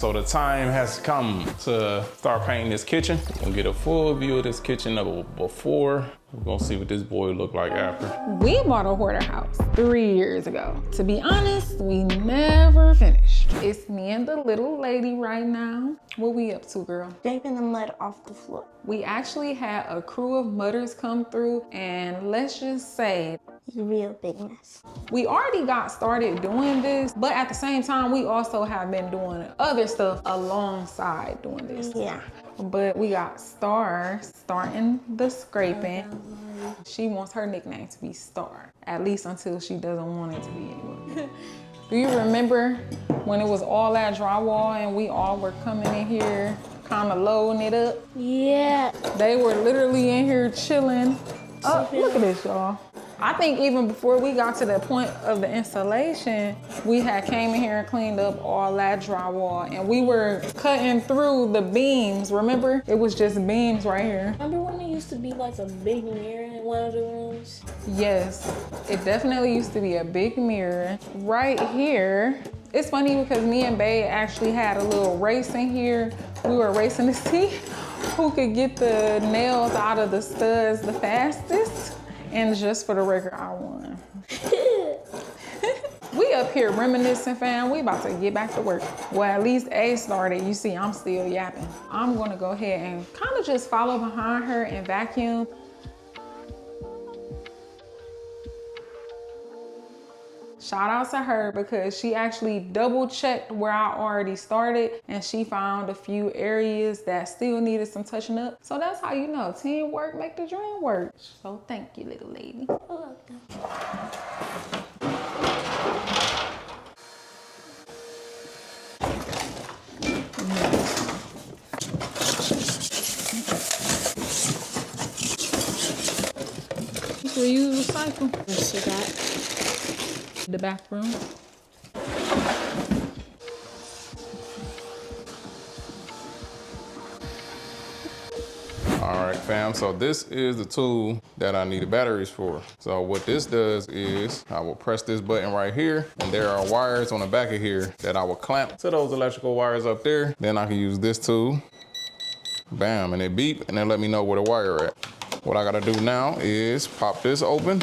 So the time has come to start painting this kitchen. We're gonna get a full view of this kitchen before. We're gonna see what this boy look like after. We bought a hoarder house 3 years ago. To be honest, we never finished. It's me and the little lady right now. What we up to, girl? Scraping the mud off the floor. We actually had a crew of mudders come through, and let's just say, It's a real big mess. we already got started doing this, but at the same time, we also have been doing other stuff alongside doing this. Yeah. But we got Star starting the scraping. She wants her nickname to be Star, at least until she doesn't want it to be anymore. Do you remember when it was all that drywall and we all were coming in here kind of loading it up? Yeah. They were literally in here chilling. Oh, look at this, y'all. I think even before we got to the point of the installation, we had came in here and cleaned up all that drywall, and we were cutting through the beams. Remember? It was just beams right here. Remember when there used to be like a big mirror in one of the rooms? Yes, it definitely used to be a big mirror right here. It's funny because me and Bae actually had a little race in here. We were racing to see who could get the nails out of the studs the fastest. And just for the record, I won. We up here reminiscing, fam. We about to get back to work. Well, at least A started. You see, I'm still yapping. I'm gonna go ahead and kind of just follow behind her and vacuum. Shout out to her because she actually double checked where I already started and she found a few areas that still needed some touching up. So that's how you know teamwork make the dream work. So thank you, little lady. You're welcome. Reuse recycle. What's you got? The bathroom. All right, fam, so this is the tool that I needed batteries for. So what this does is I will press this button right here, and there are wires on the back of here that I will clamp to those electrical wires up there. Then I can use this tool, bam, and it beep, and then let me know where the wire at. What I gotta do now is pop this open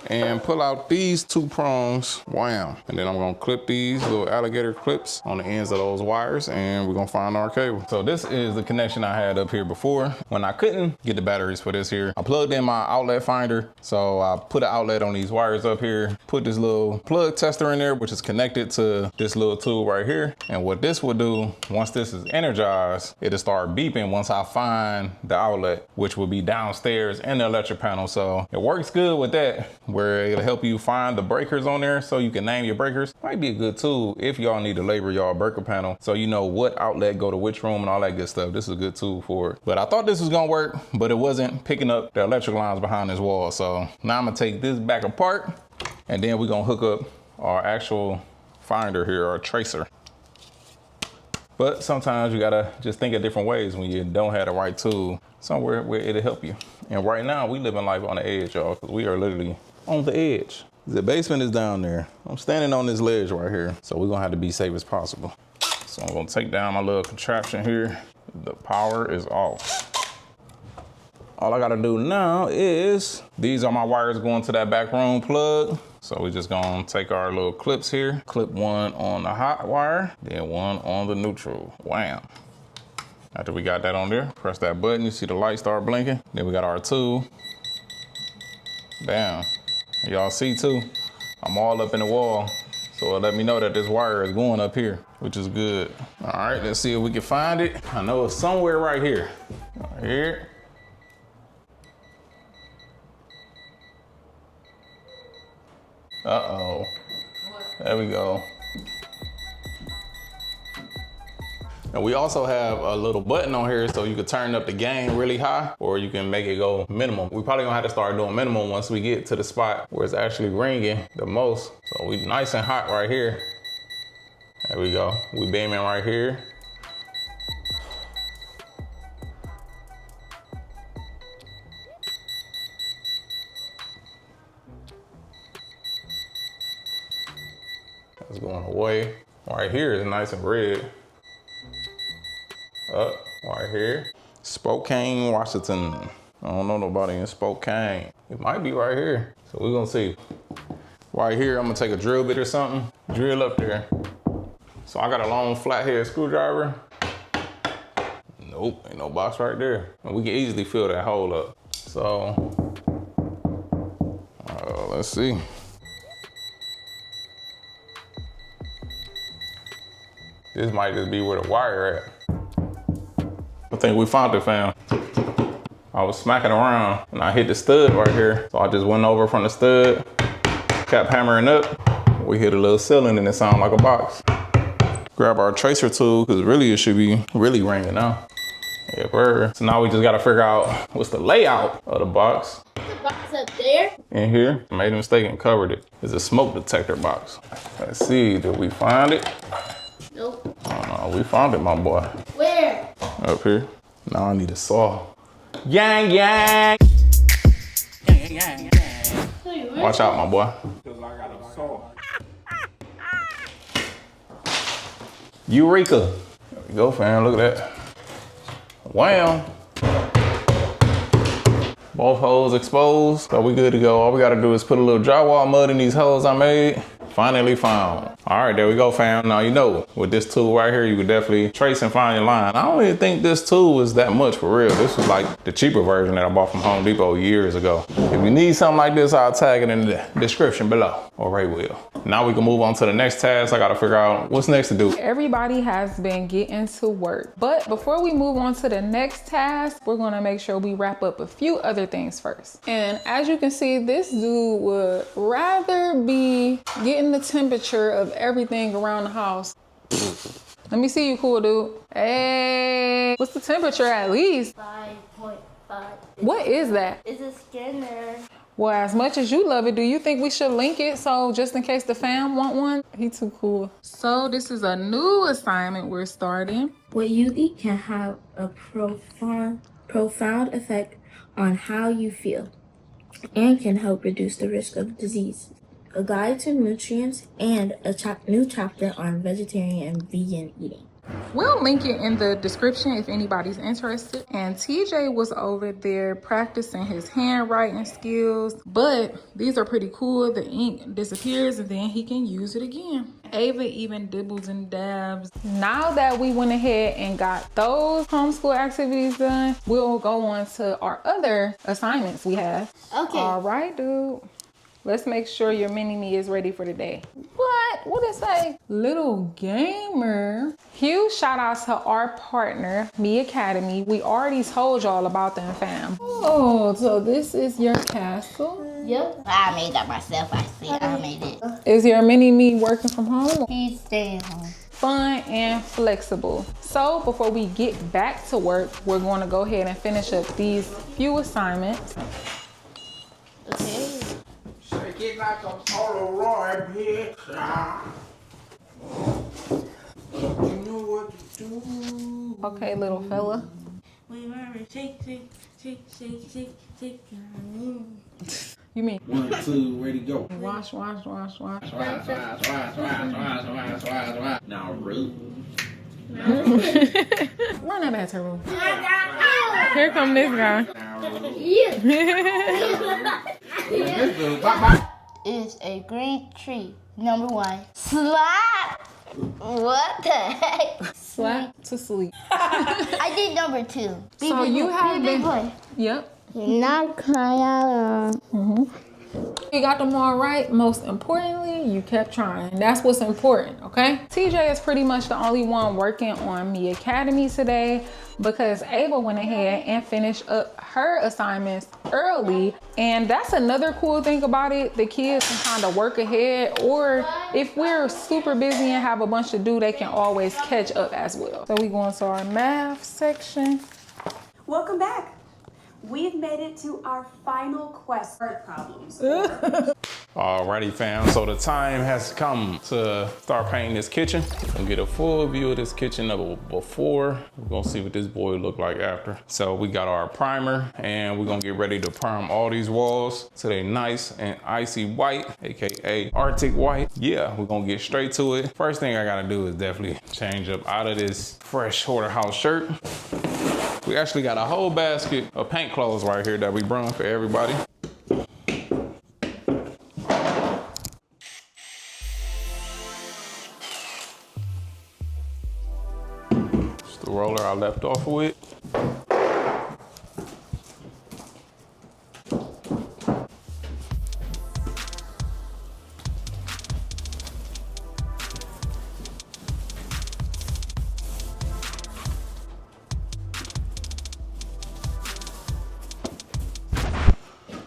and pull out these two prongs, wham. And then I'm gonna clip these little alligator clips on the ends of those wires, and we're gonna find our cable. So this is the connection I had up here before. When I couldn't get the batteries for this here, I plugged in my outlet finder. So I put an outlet on these wires up here, put this little plug tester in there, which is connected to this little tool right here. And what this will do, once this is energized, it'll start beeping once I find the outlet, which will be downstairs in the electric panel. So it works good with that, where it'll help you find the breakers on there so you can name your breakers. Might be a good tool if y'all need to label y'all breaker panel so you know what outlet go to which room and all that good stuff. This is a good tool for it. But I thought this was gonna work, but it wasn't picking up the electric lines behind this wall. So now I'm gonna take this back apart, and then we're gonna hook up our actual finder here, our tracer. But sometimes you gotta just think of different ways when you don't have the right tool, somewhere where it'll help you. And right now we living life on the edge, y'all, because we are literally on the edge. The basement is down there. I'm standing on this ledge right here, so we're gonna have to be safe as possible. So I'm gonna take down my little contraption here. The power is off. All I gotta do now is, these are my wires going to that back room plug. So we're just gonna take our little clips here, clip one on the hot wire, then one on the neutral, wham. After we got that on there, press that button, you see the light start blinking. Then we got our tool, bam. Y'all see too, I'm all up in the wall. So it'll let me know that this wire is going up here, which is good. All right, let's see if we can find it. I know it's somewhere right here. Right here. Uh-oh. There we go. And we also have a little button on here so you can turn up the gain really high, or you can make it go minimum. We probably gonna have to start doing minimum once we get to the spot where it's actually ringing the most. So we nice and hot right here. There we go. We beaming right here. That's going away. Right here is nice and red. up right here. Spokane, Washington. I don't know nobody in Spokane. It might be right here. So we're gonna see. Right here, I'm gonna take a drill bit or something, drill up there. So I got a long flathead screwdriver. Nope, ain't no box right there. And we can easily fill that hole up. So, let's see. This might just be where the wire at. I think we found it, fam. I was smacking around and I hit the stud right here. So I just went over from the stud, kept hammering up. We hit a little ceiling and it sounded like a box. Grab our tracer tool, because really it should be really ringing now. Yeah, bird. So now we just gotta figure out what's the layout of the box. The box up there? In here, made a mistake and covered it. It's a smoke detector box. Let's see, did we find it? Nope. Oh no, we found it, my boy. Where? Up here. Now I need a saw. Yang, yang. Watch out, my boy. Eureka. There we go, fam. Look at that. Wham. Both holes exposed, so we good to go. All we gotta do is put a little drywall mud in these holes I made. Finally found. All right, there we go, fam. Now you know, with this tool right here, you could definitely trace and find your line. I don't even think this tool was that much for real. This was like the cheaper version that I bought from Home Depot years ago. If you need something like this, I'll tag it in the description below, or Ray will. Now we can move on to the next task. I gotta figure out what's next to do. Everybody has been getting to work. But before we move on to the next task, we're gonna make sure we wrap up a few other things first. And as you can see, this dude would rather be getting the temperature of everything around the house. Let me see you, cool dude. Hey, what's the temperature at least? 5.5. What is that? It's a scanner. Well, as much as you love it, do you think we should link it so just in case the fam want one? He too cool. So this is a new assignment we're starting. What you eat can have a profound effect on how you feel and can help reduce the risk of disease. A guide to nutrients and a new chapter on vegetarian and vegan eating. We'll link it in the description if anybody's interested. And TJ was over there practicing his handwriting skills, but these are pretty cool. The ink disappears and then he can use it again. Ava even dibbles and dabs. Now that we went ahead and got those homeschool activities done, we'll go on to our other assignments we have. Okay. All right, dude. Let's make sure your mini-me is ready for the day. What? What did it say? Little gamer. Huge shout out to our partner, Me Academy. We already told y'all about them, fam. Oh, so this is your castle? Yep. I made that myself. I made it. Is your mini-me working from home? He's staying home. Fun and flexible. So before we get back to work, we're going to go ahead and finish up these few assignments. Okay. Shake it like a Polaroid picture. You know what to do. Okay, little fella. We were shake, shake, shake, shake, shake, shake. You mean 1, 2, ready, go. wash, wash, wash, wash. Swash. Now root. Run that back to the room. Here come this guy. Now root. Is a green tree. Number 1. Slap. What the heck? Slap to sleep. I did number 2. So you have big been. boy. Yep. Not cry out. You got them all right. Most importantly, you kept trying. That's what's important, okay? TJ is pretty much the only one working on Me Academy today because Ava went ahead and finished up her assignments early. And that's another cool thing about it. The kids can kind of work ahead, or if we're super busy and have a bunch to do, they can always catch up as well. So we go into our math section. Welcome back. We've made it to our final quest. Art problems. Alrighty fam, so the time has come to start painting this kitchen and get a full view of this kitchen before. We're gonna see what this boy look like after. So we got our primer and we're gonna get ready to prime all these walls so they nice and icy white, AKA Arctic white. Yeah, we're gonna get straight to it. First thing I gotta do is definitely change up out of this fresh Hoarder house shirt. We actually got a whole basket of paint clothes right here that we brought for everybody. The roller I left off with.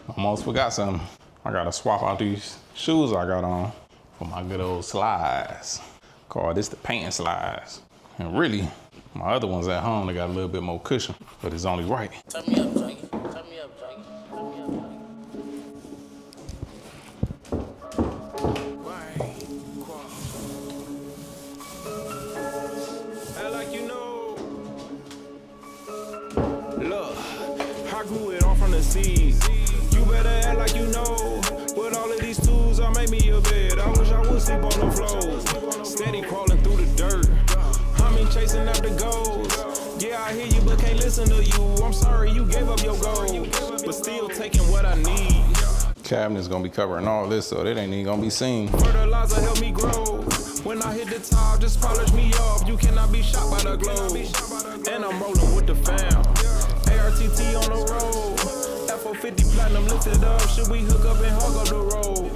Almost forgot something. I gotta swap out these shoes I got on for my good old slides. Call this the painting slides. And really, my other ones at home, they got a little bit more cushion, but it's only right. Turn me up, Junkie. Turn me up, Junkie. Turn me up, Junkie. Act like you know. Look, I grew it all from the seed. You better act like you know. With all of these tools, I made me a bed. I wish I would sleep on the floor. Steady crawling through the dirt. Chasing after goals. Yeah, I hear you, but can't listen to you. I'm sorry you gave up your goal, but still taking what I need. Cabinet's gonna be covering all this, so it ain't even gonna be seen. Fertilizer help me grow. When I hit the top, just polish me off. You cannot be shot by the glow. And I'm rolling with the fam. ARTT on the road. F450 platinum lifted up. Should we hook up and hug up the road?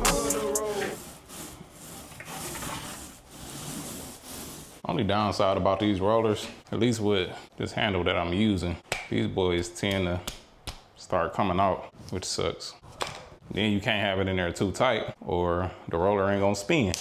Only downside about these rollers, at least with this handle that I'm using, these boys tend to start coming out, which sucks. Then you can't have it in there too tight or the roller ain't gonna spin.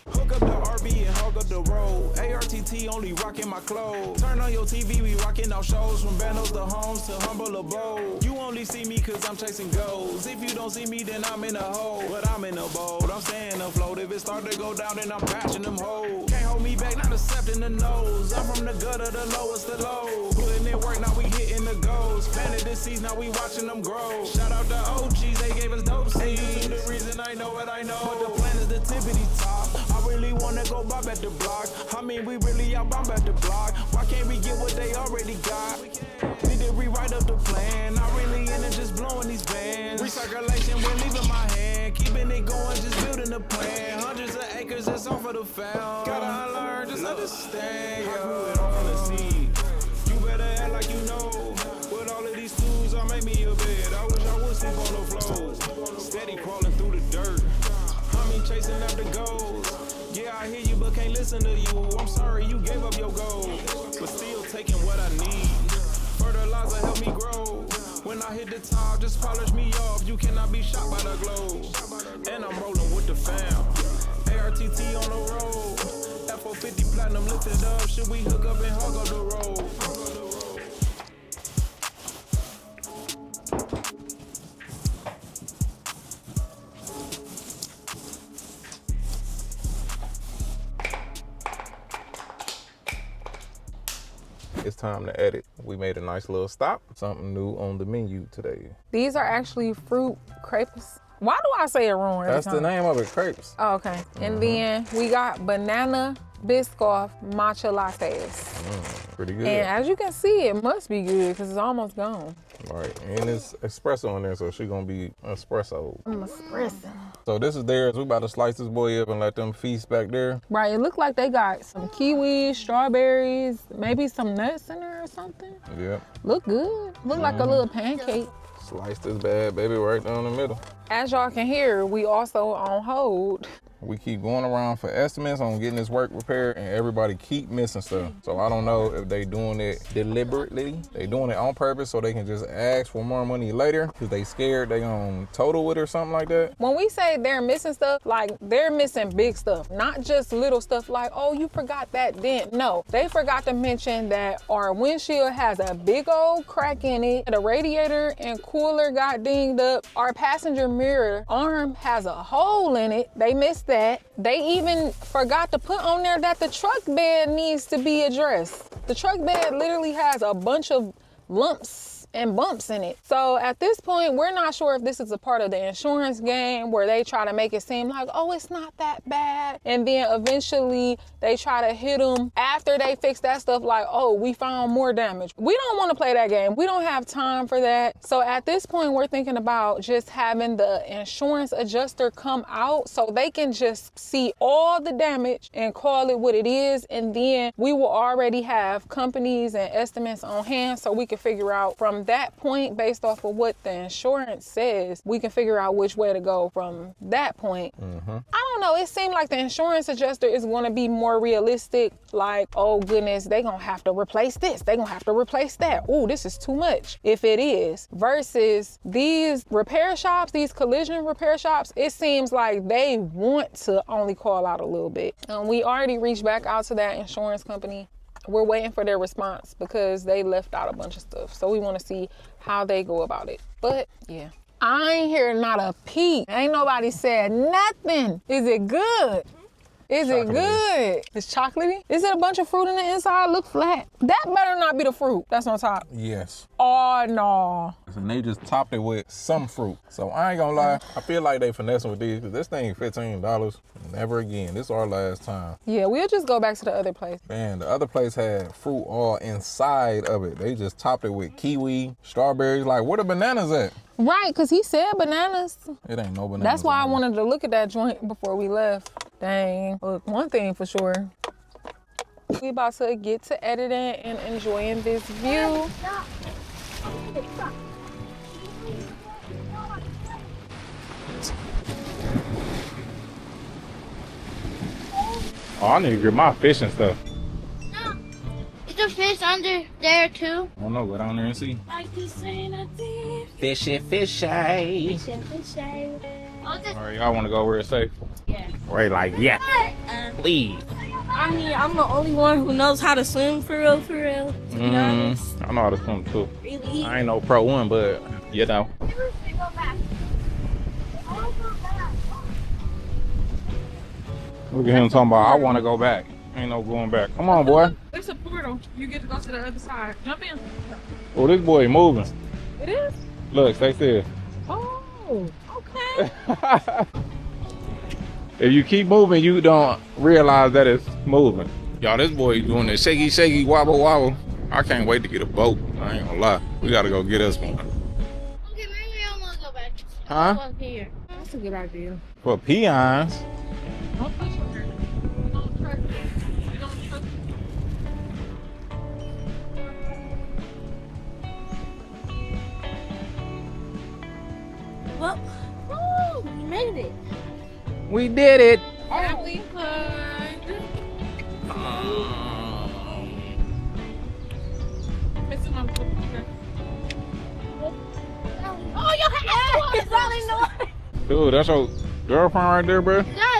Hook up the RB and hug up the road. ARTT only rocking my clothes. Turn on your TV, we rocking our shows. From bandos to homes to humble abode. You only see me cause I'm chasing goals. If you don't see me, then I'm in a hole. But I'm in a boat, I'm staying afloat. If it start to go down, then I'm patching them holes. Can't hold me back, not accepting the nose. I'm from the gutter, the lowest the low. Putting in work, now we hitting the goals. Planted the seeds, now we watching them grow. Shout out to OGs, they gave us dope seeds. The reason I know what I know. But the plan is the tippity top. I really wanna go bob at the block. I mean, we really out bomb at the block. Why can't we get what they already got? Need to rewrite up the plan. Not really in it, just blowing these bands. Recirculation, we're leaving my hand. Keeping it going, just building the plan. Hundreds of acres, it's all for the found. Gotta unlearn, just understand. I grew it all from the seed. You better act like you know. With all of these tools, I made me a bed. I wish I would sleep on the floor. Steady crawling through the dirt. I mean, chasing after goals. Yeah, I hear you, but can't listen to you. I'm sorry you gave up your goal, but still taking what I need. Fertilizer help me grow. When I hit the top, just polish me off. You cannot be shot by the glow. And I'm rolling with the fam. ARTT on the road. F450 platinum lifted up. Should we hook up and hug up the road? It's time to edit. We made a nice little stop. Something new on the menu today. These are actually fruit crepes. Why do I say it wrong every That's time? the name of it, crepes. Oh, okay. And then we got banana Biscoff matcha lattes. Pretty good. And as you can see, it must be good because it's almost gone. Right, and it's espresso in there, so she gonna be espresso. I'm espresso. So this is theirs. We about to slice this boy up and let them feast back there. Right, it looked like they got some kiwis, strawberries, maybe some nuts in there or something. Yep. Look good. Look like a little pancake. Slice this bad baby right down the middle. As y'all can hear, we also on hold We keep going around for estimates on getting this work repaired, and everybody keep missing stuff. So I don't know if they doing it deliberately. They doing it on purpose so they can just ask for more money later because they scared they gonna total it or something like that. When we say they're missing stuff, like they're missing big stuff, not just little stuff like, oh, you forgot that dent. No, they forgot to mention that our windshield has a big old crack in it. The radiator and cooler got dinged up. Our passenger mirror arm has a hole in it. They missed that. They even forgot to put on there that the truck bed needs to be addressed. The truck bed literally has a bunch of lumps and bumps in it. So at this point, we're not sure if this is a part of the insurance game where they try to make it seem like, oh, it's not that bad. And then eventually they try to hit them after they fix that stuff like, oh, we found more damage. We don't want to play that game. We don't have time for that. So at this point, we're thinking about just having the insurance adjuster come out so they can just see all the damage and call it what it is. And then we will already have companies and estimates on hand so we can figure out from that point, based off of what the insurance says, we can figure out which way to go from that point. I don't know, it seemed like the insurance adjuster is going to be more realistic, like, oh goodness, they gonna have to replace this, they gonna have to replace that, oh, this is too much, if it is, versus these repair shops, these collision repair shops, it seems like they want to only call out a little bit. We already reached back out to that insurance company. We're waiting for their response because they left out a bunch of stuff. So we want to see how they go about it. But yeah, I ain't hear not a peep. Ain't nobody said nothing. Is it good? Is it good? It's chocolatey? Is it a bunch of fruit in the inside? Look flat. That better not be the fruit that's on top. Yes. Oh, no. And they just topped it with some fruit. So I ain't gonna lie, I feel like they finessing with these because this thing $15. Never again. This is our last time. Yeah, we'll just go back to the other place. Man, the other place had fruit all inside of it. They just topped it with kiwi, strawberries. Like, where the bananas at? Right, because he said bananas. It ain't no bananas. That's why I wanted to look at that joint before we left. Dang. Look, one thing for sure. We about to get to editing and enjoying this view. Oh, I need to get my fish and stuff. No. Is the fish under there too? I don't know, go down there and see. Like you saying I did. Fishy, fishy. All right, y'all want to go where it's safe? Yeah. Right, like, yeah, please. I mean, I'm the only one who knows how to swim for real, to be honest. I know how to swim too. Really? I ain't no pro one, but you know. Look at him talking about, I want to go back. Ain't no going back. Come on, boy. It's a portal. You get to go to the other side. Jump in. Oh, this boy moving. It is? Look, stay still. Oh, okay. If you keep moving, you don't realize that it's moving. Y'all, this boy doing the shaky, shaky, wobble, wobble. I can't wait to get a boat. I ain't gonna lie. We gotta go get us one. Okay, maybe I want to go back. Huh? Up here. That's a good idea. For peons. Don't push her. Don't trust her. You don't trust her. Well, woo, we made it. We did it. Family hug. Missing my book. Oh, your hat! It's all in the way. Dude, that's your girlfriend right there, bro. No,